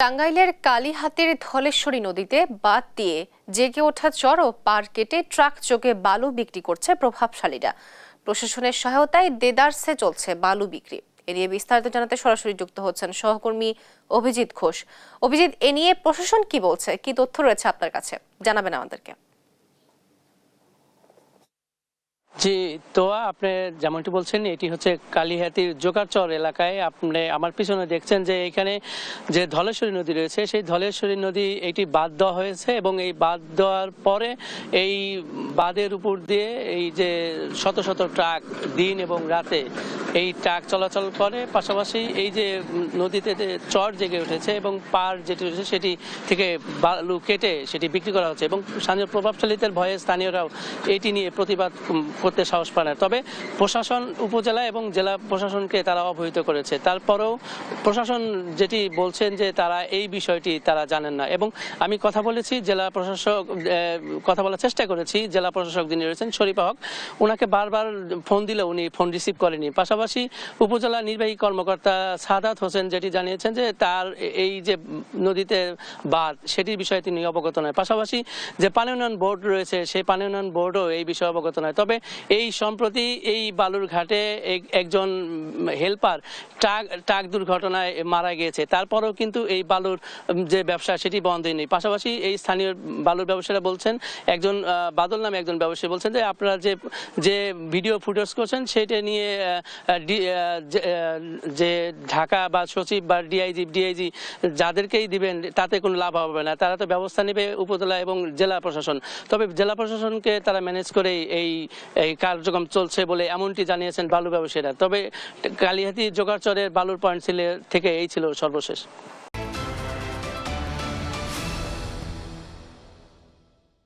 টাঙ্গাইলের কালীহাতির ধলেশ্বরী নদীতে বাঁধ দিয়ে জেগে ওঠা চর ও পার কেটে ট্রাক যোগে বালু বিক্রি করছে প্রভাবশালীরা। প্রশাসনের সহায়তায় দেদারসে চলছে বালু বিক্রি। এ নিয়ে বিস্তারিত জানাতে সরাসরি যুক্ত হচ্ছেন সহকর্মী অভিজিৎ ঘোষ। অভিজিৎ, এ নিয়ে প্রশাসন কি বলছে, কি তথ্য রয়েছে আপনার কাছে, জানাবেন আমাদেরকে। জি, তোয়া আপনি যেমনটি বলছেন, এটি হচ্ছে কালীহাতির জোকারচর এলাকায়। আপনি আমার পিছনে দেখছেন যে এখানে যে ধলেশ্বরী নদী রয়েছে, সেই ধলেশ্বরী নদী এটি বাঁধ দেওয়া হয়েছে এবং এই বাঁধ দেওয়ার পরে এই বাঁধের উপর দিয়ে এই যে শত শত ট্রাক দিন এবং রাতে এই ট্রাক চলাচল করে। পাশাপাশি এই যে নদীতে যে চর জেগে উঠেছে এবং পার যেটি রয়েছে সেটি থেকে বালু কেটে সেটি বিক্রি করা হচ্ছে এবং স্থানীয় প্রভাবশালীদের ভয়ে স্থানীয়রাও এটি নিয়ে প্রতিবাদ করতে সাহস পায় না। তবে প্রশাসন উপজেলা এবং জেলা প্রশাসনকে তারা অবহিত করেছে। তারপরেও প্রশাসন যেটি বলছেন যে তারা এই বিষয়টি তারা জানেন না। এবং আমি কথা বলেছি জেলা প্রশাসক, কথা বলার চেষ্টা করেছি জেলা প্রশাসক যিনি রয়েছেন শরীফ হক, ওনাকে বারবার ফোন দিলে উনি ফোন রিসিভ করেনি। পাশাপাশি উপজেলা নির্বাহী কর্মকর্তা সাদাত হোসেন যেটি জানিয়েছেন যে তার এই যে নদীতে বাঁধ সেটির বিষয়ে তিনি অবগত নয়। পাশাপাশি যে পানি উন্নয়ন বোর্ড রয়েছে সেই পানি উন্নয়ন বোর্ডও এই বিষয়ে অবগত নয়। তবে এই সম্প্রতি এই বালুর ঘাটে একজন হেল্পার ট্রাক দুর্ঘটনায় মারা গিয়েছে। তারপরেও কিন্তু এই বালুর যে ব্যবসা সেটি বন্ধ হয়নি। পাশাপাশি এই স্থানীয় বালুর ব্যবসায়ীরা বলছেন, একজন বাদল নামে একজন ব্যবসায়ী বলছেন যে আপনারা যে ভিডিও ফুটেজ করছেন সেটা নিয়ে যে ঢাকা বা সচিব বা ডিআইজি যাদেরকেই দিবেন তাতে কোনো লাভ হবে না, তারা তো ব্যবস্থা নেবে উপজেলা এবং জেলা প্রশাসন। তবে জেলা প্রশাসনকে তারা ম্যানেজ করে এই কার্যক্রম চলছে বলে এমনটি জানিয়েছেন বালু ব্যবসায়ীরা। তবে কালীহাতি জোগাড়চরের বালুর পয়েন্ট থেকে এই ছিল সর্বশেষ।